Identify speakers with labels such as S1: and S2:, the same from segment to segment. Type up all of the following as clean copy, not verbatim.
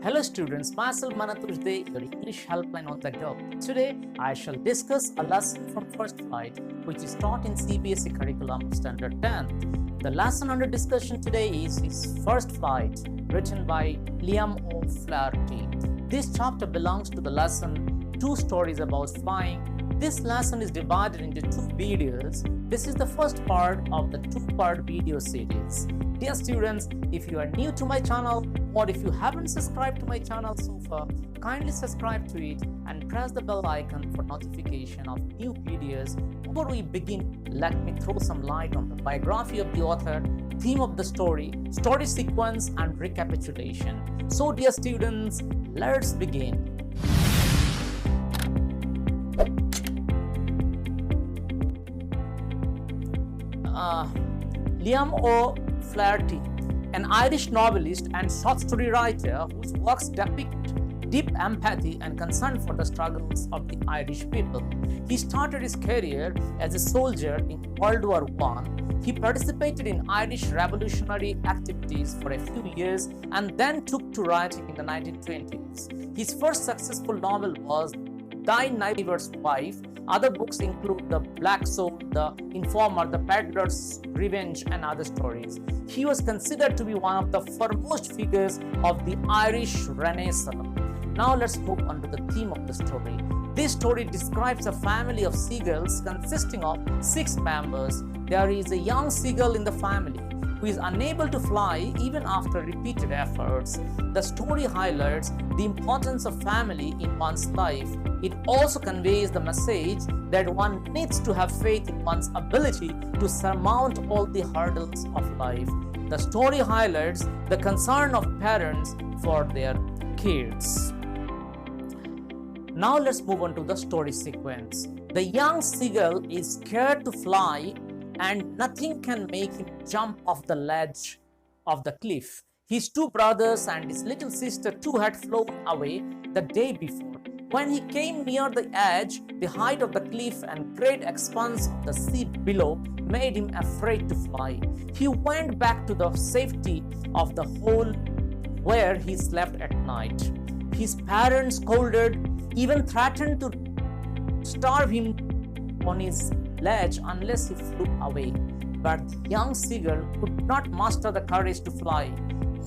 S1: Hello students, myself Manatush Dey, your English helpline on the go. Today, I shall discuss a lesson from First Flight, which is taught in CBSE Curriculum Standard 10. The lesson under discussion today is First Flight, written by Liam O'Flaherty. This chapter belongs to the lesson Two Stories About Flying. This lesson is divided into two videos. This is the first part of the two-part video series. Dear students, if you are new to my channel or if you haven't subscribed to my channel so far, kindly subscribe to it and press the bell icon for notification of new videos. Before we begin, let me throw some light on the biography of the author, theme of the story sequence and recapitulation. So dear students, let's begin. Liam O'Flaherty, an Irish novelist and short story writer whose works depict deep empathy and concern for the struggles of the Irish people. He started his career as a soldier in World War I. He participated in Irish revolutionary activities for a few years and then took to writing in the 1920s. His first successful novel was Thy Neighbor's Wife. Other books include The Black Soul, The Informer, The Peddler's Revenge, and other stories. He was considered to be one of the foremost figures of the Irish Renaissance. Now let's move on to the theme of the story. This story describes a family of seagulls consisting of 6 members. There is a young seagull in the family who is unable to fly even after repeated efforts. The story highlights the importance of family in one's life. It also conveys the message that one needs to have faith in one's ability to surmount all the hurdles of life. The story highlights the concern of parents for their kids. Now let's move on to the story sequence. The young seagull is scared to fly and nothing can make him jump off the ledge of the cliff. His 2 brothers and his little sister too had flown away the day before. When he came near the edge, the height of the cliff and great expanse of the sea below made him afraid to fly. He went back to the safety of the hole where he slept at night. His parents scolded, even threatened to starve him on his ledge unless he flew away. But the young seagull could not muster the courage to fly.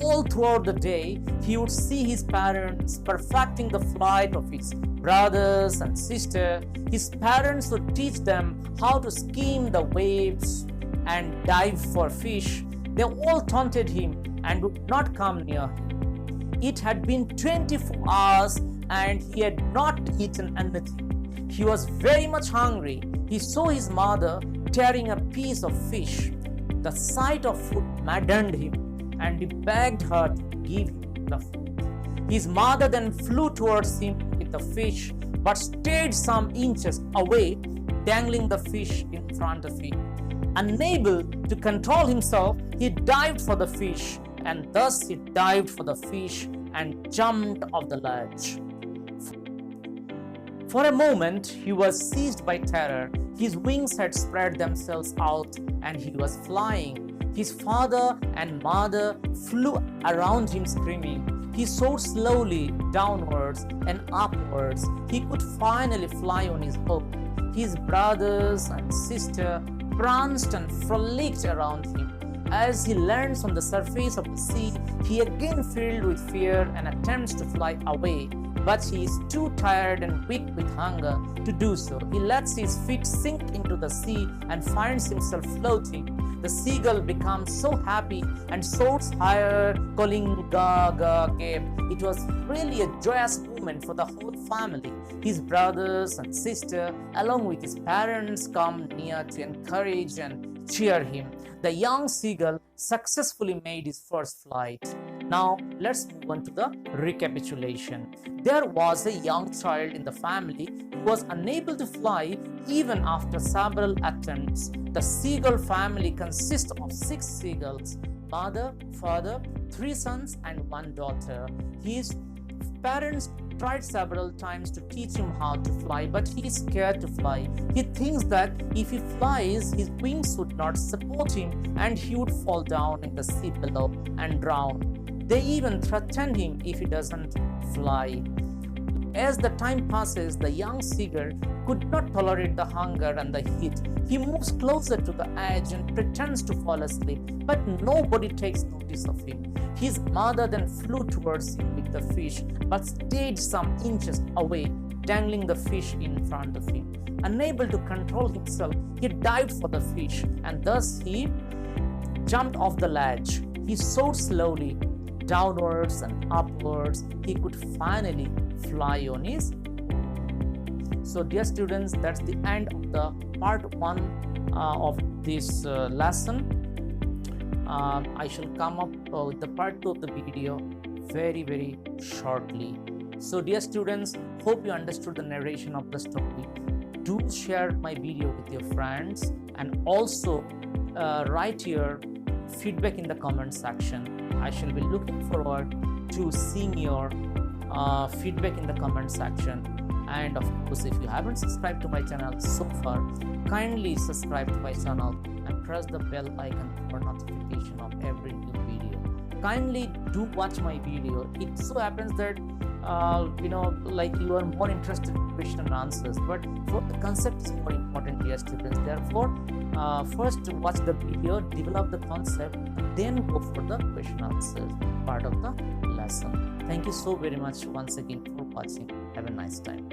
S1: All throughout the day, he would see his parents perfecting the flight of his brothers and sister. His parents would teach them how to skim the waves and dive for fish. They all taunted him and would not come near him. It had been 24 hours and he had not eaten anything. He was very much hungry. He saw his mother tearing a piece of fish. The sight of food maddened him and he begged her to give him the food. His mother then flew towards him with the fish but stayed some inches away, dangling the fish in front of him. Unable to control himself, he dived for the fish, and thus he dived for the fish and jumped off the ledge. For a moment, he was seized by terror. His wings had spread themselves out and he was flying. His father and mother flew around him screaming. He soared slowly downwards and upwards. He could finally fly on his own. His brothers and sister pranced and frolicked around him. As he lands on the surface of the sea, he again filled with fear and attempts to fly away. But he is too tired and weak with hunger to do so. He lets his feet sink into the sea and finds himself floating. The seagull becomes so happy and soars higher, calling ga ga gape. It was really a joyous moment for the whole family. His brothers and sister, along with his parents, come near to encourage and cheer him. The young seagull successfully made his first flight. Now let's move on to the recapitulation. There was a young child in the family who was unable to fly even after several attempts. The seagull family consists of 6 seagulls: mother, father, 3 sons, and 1 daughter. His parents tried several times to teach him how to fly, but he is scared to fly. He thinks that if he flies, his wings would not support him and he would fall down in the sea below and drown. They even threaten him if he doesn't fly. As the time passes, the young seagull could not tolerate the hunger and the heat. He moves closer to the edge and pretends to fall asleep, but nobody takes notice of him. His mother then flew towards him with the fish, but stayed some inches away, dangling the fish in front of him. Unable to control himself, he dived for the fish, and thus he jumped off the ledge. He soared slowly downwards and upwards. He could finally fly on his own. So dear students, that's the end of the part 1 of this lesson. I shall come up with the part 2 of the video very shortly. So dear students, hope you understood the narration of the story. Do share my video with your friends, and also write your feedback in the comment section. I shall be looking forward to seeing your feedback in the comment section. And of course, if you haven't subscribed to my channel so far, kindly subscribe to my channel and press the bell icon for notification of every new video. Kindly do watch my video. It so happens that like you are more interested in question and answers, but for the concept is more important, dear students. Therefore, first watch the video, develop the concept, then go for the question answers part of the lesson. Thank you so very much once again for watching. Have a nice time.